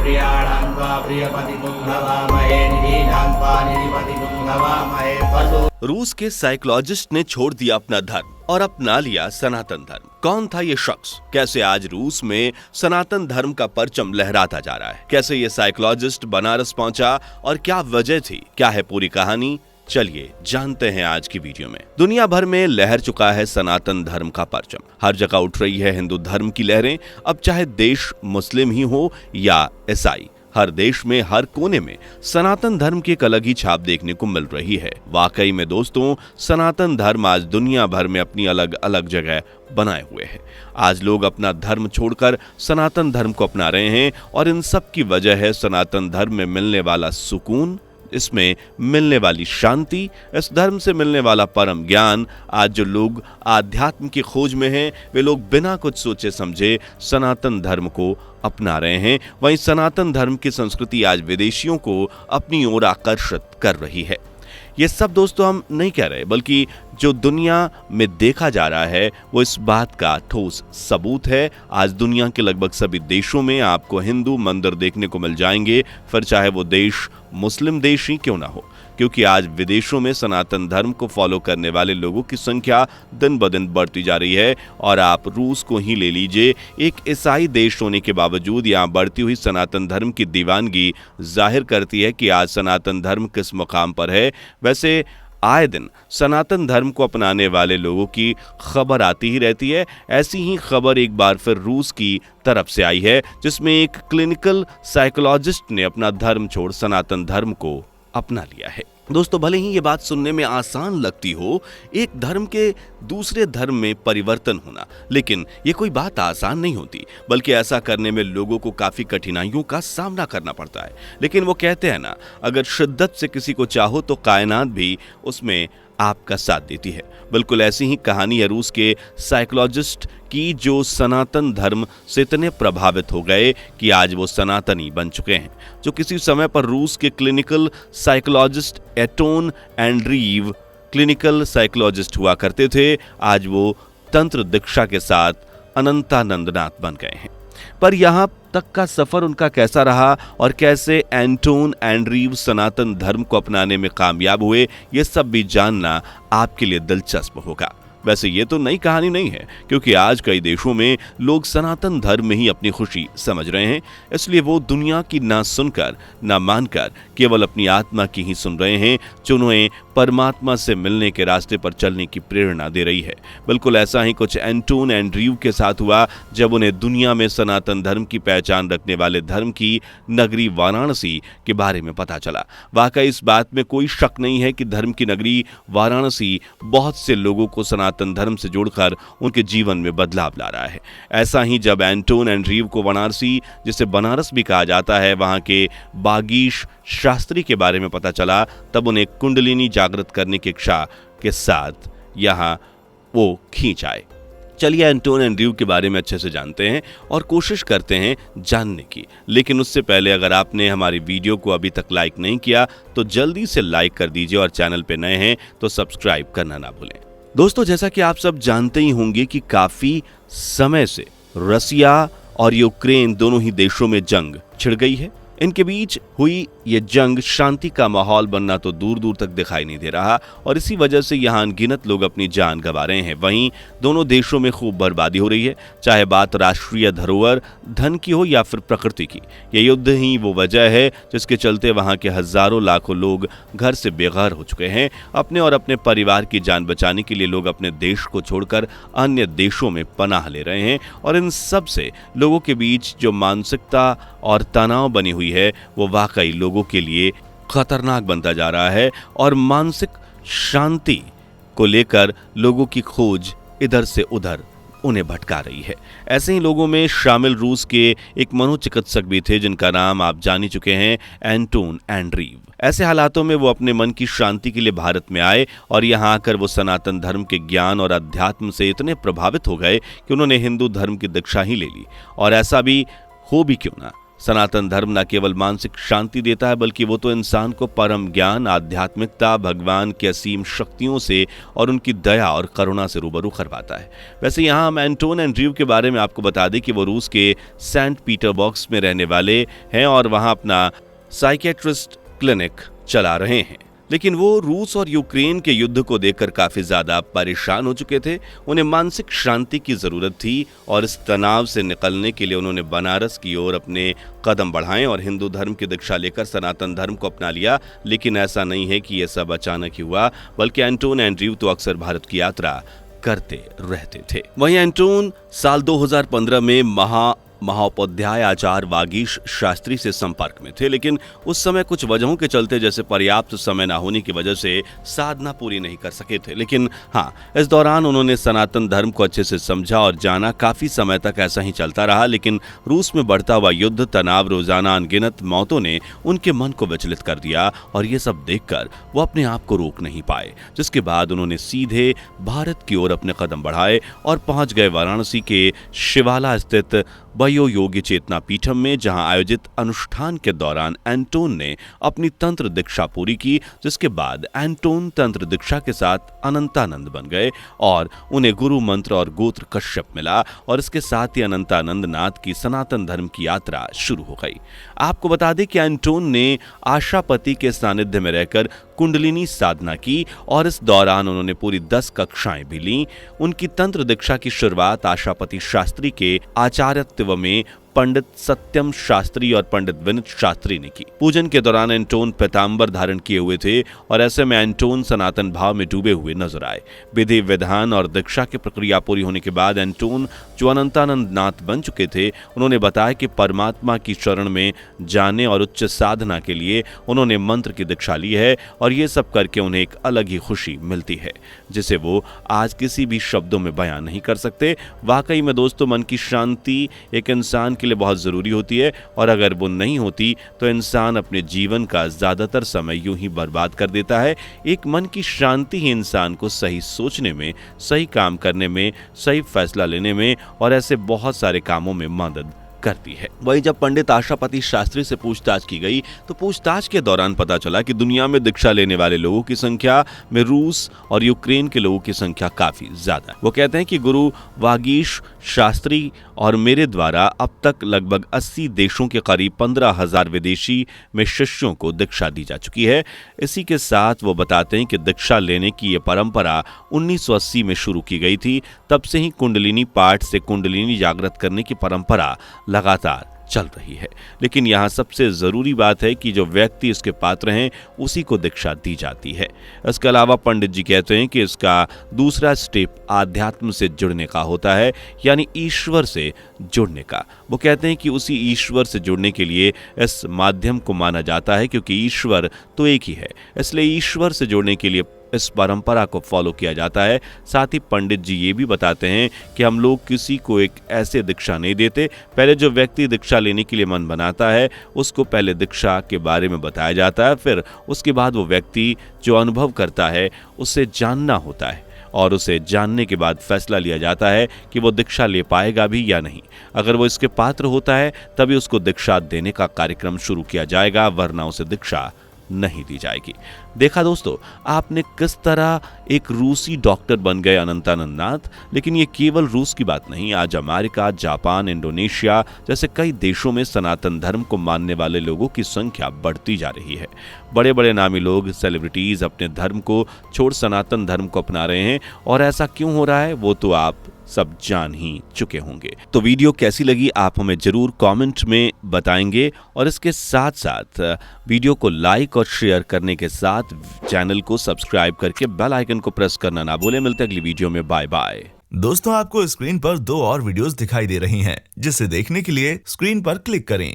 प्रियाणां त्वा प्रियपतितुं भवामहे निधीनां त्वा निधिपतितुं भवामहे पशु। रूस के साइकोलॉजिस्ट ने छोड़ दिया अपना धर्म और अपना लिया सनातन धर्म। कौन था ये शख्स? कैसे आज रूस में सनातन धर्म का परचम लहराता जा रहा है? कैसे ये साइकोलॉजिस्ट बनारस पहुंचा और क्या वजह थी? क्या है पूरी कहानी? चलिए जानते हैं आज की वीडियो में। दुनिया भर में लहर चुका है सनातन धर्म का परचम। हर जगह उठ रही है हिंदू धर्म की लहरें। अब चाहे देश मुस्लिम ही हो या ईसाई, हर देश में हर कोने में सनातन धर्म की एक अलग ही छाप देखने को मिल रही है। वाकई में दोस्तों, सनातन धर्म आज दुनिया भर में अपनी अलग अलग जगह बनाए हुए है। आज लोग अपना धर्म छोड़कर सनातन धर्म को अपना रहे हैं और इन सब की वजह है सनातन धर्म में मिलने वाला सुकून, इसमें मिलने वाली शांति, इस धर्म से मिलने वाला परम ज्ञान। आज जो लोग आध्यात्म की खोज में हैं, वे लोग बिना कुछ सोचे समझे सनातन धर्म को अपना रहे हैं। वहीं सनातन धर्म की संस्कृति आज विदेशियों को अपनी ओर आकर्षित कर रही है। ये सब दोस्तों हम नहीं कह रहे, बल्कि जो दुनिया में देखा जा रहा है वो इस बात का ठोस सबूत है। आज दुनिया के लगभग सभी देशों में आपको हिंदू मंदिर देखने को मिल जाएंगे, फिर चाहे वो देश मुस्लिम देश ही क्यों ना हो, क्योंकि आज विदेशों में सनातन धर्म को फॉलो करने वाले लोगों की संख्या दिन ब दिन बढ़ती जा रही है। और आप रूस को ही ले लीजिए, एक ईसाई देश होने के बावजूद यहाँ बढ़ती हुई सनातन धर्म की दीवानगी जाहिर करती है कि आज सनातन धर्म किस मुकाम पर है। वैसे आए दिन सनातन धर्म को अपनाने वाले लोगों की खबर आती ही रहती है। ऐसी ही खबर एक बार फिर रूस की तरफ से आई है, जिसमें एक क्लिनिकल साइकोलॉजिस्ट ने अपना धर्म छोड़ सनातन धर्म को अपना लिया है। दोस्तों, भले ही ये बात सुनने में आसान लगती हो, एक धर्म के दूसरे धर्म में परिवर्तन होना, लेकिन ये कोई बात आसान नहीं होती, बल्कि ऐसा करने में लोगों को काफी कठिनाइयों का सामना करना पड़ता है। लेकिन वो कहते हैं ना, अगर शिद्दत से किसी को चाहो तो कायनात भी उसमें आपका साथ देती है। बिल्कुल ऐसी ही कहानी है रूस के साइकोलॉजिस्ट की, जो सनातन धर्म से इतने प्रभावित हो गए कि आज वो सनातनी बन चुके हैं। जो किसी समय पर रूस के clinical psychologist Anton Andreev clinical psychologist हुआ करते थे, आज वो तंत्र दीक्षा के साथ अनंतानंदनाथ बन गए हैं। पर यहाँ तक का सफर उनका कैसा रहा और कैसे एंटोन एंड्रीव सनातन धर्म को अपनाने में कामयाब हुए, ये सब भी जानना आपके लिए दिलचस्प होगा। वैसे ये तो नई कहानी नहीं है, क्योंकि आज कई देशों में लोग सनातन धर्म में ही अपनी खुशी समझ रहे हैं। इसलिए वो दुनिया की ना सुनकर ना मानकर केवल अपनी आत्मा की ही सुन रहे हैं, जो उन्हें परमात्मा से मिलने के रास्ते पर चलने की प्रेरणा दे रही है। बिल्कुल ऐसा ही कुछ एंटोन एंड्रीव के साथ हुआ, जब उन्हें दुनिया में सनातन धर्म की पहचान रखने वाले धर्म की नगरी वाराणसी के बारे में पता चला। वाकई इस बात में कोई शक नहीं है कि धर्म की नगरी वाराणसी बहुत से लोगों को सनातन धर्म से जोड़कर उनके जीवन में बदलाव ला रहा है। ऐसा ही जब एंटोन एंड्रीव को वाराणसी, जिसे बनारस भी कहा जाता है, वहां के बागीश शास्त्री के बारे में पता चला, तब उन्हें कुंडलिनी जागृत करने की इच्छा के साथ यहां वो खींच आए। चलिए एंटोन एंड्रीव के बारे में अच्छे से जानते हैं और कोशिश करते हैं जानने की। लेकिन उससे पहले अगर आपने हमारी वीडियो को अभी तक लाइक नहीं किया तो जल्दी से लाइक कर दीजिए और चैनल पे नए हैं तो सब्सक्राइब करना ना भूलें। दोस्तों, जैसा कि आप सब जानते ही होंगे कि काफी समय से रसिया और यूक्रेन दोनों ही देशों में जंग छिड़ गई है। इनके बीच हुई ये जंग शांति का माहौल बनना तो दूर दूर तक दिखाई नहीं दे रहा और इसी वजह से यहाँ अनगिनत लोग अपनी जान गंवा रहे हैं। वहीं दोनों देशों में खूब बर्बादी हो रही है, चाहे बात राष्ट्रीय धरोहर, धन की हो या फिर प्रकृति की। ये युद्ध ही वो वजह है जिसके चलते वहाँ के हजारों लाखों लोग घर से बेघर हो चुके हैं। अपने और अपने परिवार की जान बचाने के लिए लोग अपने देश को छोड़कर अन्य देशों में पनाह ले रहे हैं और इन सब से लोगों के बीच जो मानसिकता और तनाव बनी हुई है वो वाकई लोगों के लिए खतरनाक बनता जा रहा है और मानसिक शांति को लेकर लोगों की खोज इधर से उधर उन्हें भटका रही है। ऐसे ही लोगों में शामिल रूस के एक मनोचिकित्सक भी थे जिनका नाम आप जान ही चुके हैं, एंटोन एंड्रीव। ऐसे हालातों में वो अपने मन की शांति के लिए भारत में आए और यहाँ आकर वो सनातन धर्म के ज्ञान और अध्यात्म से इतने प्रभावित हो गए कि उन्होंने हिंदू धर्म की दीक्षा ही ले ली। और ऐसा भी हो भी क्यों ना, सनातन धर्म न केवल मानसिक शांति देता है बल्कि वो तो इंसान को परम ज्ञान, आध्यात्मिकता, भगवान की असीम शक्तियों से और उनकी दया और करुणा से रूबरू करवाता है। वैसे यहाँ हम एंटोन एंड्रयू के बारे में आपको बता दें कि वो रूस के सेंट पीटरबर्ग में रहने वाले हैं और वहाँ अपना साइकियाट्रिस्ट क्लिनिक चला रहे हैं। लेकिन वो रूस और यूक्रेन के युद्ध को देखकर काफी ज्यादा परेशान हो चुके थे। उन्हें मानसिक शांति की जरूरत थी और इस तनाव से निकलने के लिए उन्होंने बनारस की ओर अपने कदम बढ़ाए और हिंदू धर्म की दीक्षा लेकर सनातन धर्म को अपना लिया। लेकिन ऐसा नहीं है कि यह सब अचानक ही हुआ, बल्कि एंटोन एंड्रयू तो अक्सर भारत की यात्रा करते रहते थे। वहीं एंटोन साल 2015 में महाउपाध्याय आचार्य वागीश शास्त्री से संपर्क में थे, लेकिन उस समय कुछ वजहों के चलते, जैसे पर्याप्त समय न होने की वजह से साधना पूरी नहीं कर सके थे। लेकिन हाँ, इस दौरान उन्होंने सनातन धर्म को अच्छे से समझा और जाना। काफी समय तक ऐसा ही चलता रहा, लेकिन रूस में बढ़ता हुआ युद्ध, तनाव, रोजाना अनगिनत मौतों ने उनके मन को विचलित कर दिया और ये सब देखकर वो अपने आप को रोक नहीं पाए। जिसके बाद उन्होंने सीधे भारत की ओर अपने कदम बढ़ाए और पहुंच गए वाराणसी के शिवाला स्थित बयो योगी चेतना पीठम में, जहां आयोजित अनुष्ठान के दौरान एंटोन ने अपनी तंत्र दीक्षा पूरी की। जिसके बाद एंटोन तंत्र दीक्षा के साथ अनंतानंद बन गए और उन्हें गुरु मंत्र और गोत्र कश्यप मिला और इसके साथ ही अनंतानंद नाथ की सनातन धर्म की यात्रा शुरू हो गई। आपको बता दें कि एंटोन ने आशापति के सानिध्य में रहकर कुंडलिनी साधना की और इस दौरान उन्होंने पूरी 10 कक्षाएं भी लीं। उनकी तंत्र दीक्षा की शुरुआत आशापति शास्त्री के आचार्यत्व में पंडित सत्यम शास्त्री और पंडित विनित शास्त्री ने की। पूजन के दौरान एंटोन पीतांबर धारण किए हुए थे और ऐसे में एंटोन सनातन भाव में डूबे हुए नजर आए। विधि विधान और दीक्षा की प्रक्रिया पूरी होने के बाद एंटोन, जो अनंतानंद नाथ बन चुके थे, उन्होंने बताया कि परमात्मा की शरण में जाने और उच्च साधना के लिए उन्होंने मंत्र की दीक्षा ली है और ये सब करके उन्हें एक अलग ही खुशी मिलती है, जिसे वो आज किसी भी शब्दों में बयान नहीं कर सकते। वाकई में दोस्तों, मन की शांति एक इंसान के लिए बहुत जरूरी होती है और अगर वो नहीं होती तो इंसान अपने जीवन का ज्यादातर समय यूं ही बर्बाद कर देता है। एक मन की शांति ही इंसान को सही सोचने में, सही काम करने में, सही फैसला लेने में और ऐसे बहुत सारे कामों में मदद करती है। वहीं जब पंडित आशापति शास्त्री से पूछताछ की गई तो पूछताछ के दौरान पता चला कि दुनिया में दीक्षा लेने वाले लोगों की संख्या में रूस और यूक्रेन के लोगों की संख्या काफी ज्यादा है। वो कहते हैं कि गुरु वागीश शास्त्री और मेरे द्वारा अब तक लगभग 80 देशों के करीब 15,000 विदेशी में शिष्यों को दीक्षा दी जा चुकी है। इसी के साथ वो बताते हैं कि दीक्षा लेने की ये परंपरा 1980 में शुरू की गई थी। तब से ही कुंडलिनी पाठ से कुंडलिनी जागृत करने की परंपरा लगातार चल रही है। लेकिन यहाँ सबसे जरूरी बात है कि जो व्यक्ति इसके पात्र हैं उसी को दीक्षा दी जाती है। इसके अलावा पंडित जी कहते हैं कि इसका दूसरा स्टेप आध्यात्म से जुड़ने का होता है, यानी ईश्वर से जुड़ने का। वो कहते हैं कि उसी ईश्वर से जुड़ने के लिए इस माध्यम को माना जाता है, क्योंकि ईश्वर तो एक ही है, इसलिए ईश्वर से जुड़ने के लिए इस परंपरा को फॉलो किया जाता है। साथ ही पंडित जी ये भी बताते हैं कि हम लोग किसी को एक ऐसे दीक्षा नहीं देते। पहले जो व्यक्ति दीक्षा लेने के लिए मन बनाता है उसको पहले दीक्षा के बारे में बताया जाता है, फिर उसके बाद वो व्यक्ति जो अनुभव करता है उसे जानना होता है और उसे जानने के बाद फैसला लिया जाता है कि वो दीक्षा ले पाएगा भी या नहीं। अगर वो इसके पात्र होता है तभी उसको दीक्षा देने का कार्यक्रम शुरू किया जाएगा, वरना उसे दीक्षा नहीं दी जाएगी। देखा दोस्तों, आपने किस तरह एक रूसी डॉक्टर बन गए अनंतानंद नाथ। लेकिन ये केवल रूस की बात नहीं, आज अमेरिका, जापान, इंडोनेशिया जैसे कई देशों में सनातन धर्म को मानने वाले लोगों की संख्या बढ़ती जा रही है। बड़े बड़े नामी लोग, सेलिब्रिटीज अपने धर्म को छोड़ सनातन धर्म को अपना रहे हैं और ऐसा क्यों हो रहा है वो तो आप सब जान ही चुके होंगे। तो वीडियो कैसी लगी आप हमें जरूर कमेंट में बताएंगे और इसके साथ साथ वीडियो को लाइक और शेयर करने के साथ चैनल को सब्सक्राइब करके बेल आइकन को प्रेस करना ना भूलें। मिलते हैं अगली वीडियो में। Bye bye. दोस्तों, आपको स्क्रीन पर 2 और वीडियोस दिखाई दे रही हैं, जिसे देखने के लिए स्क्रीन पर क्लिक करें।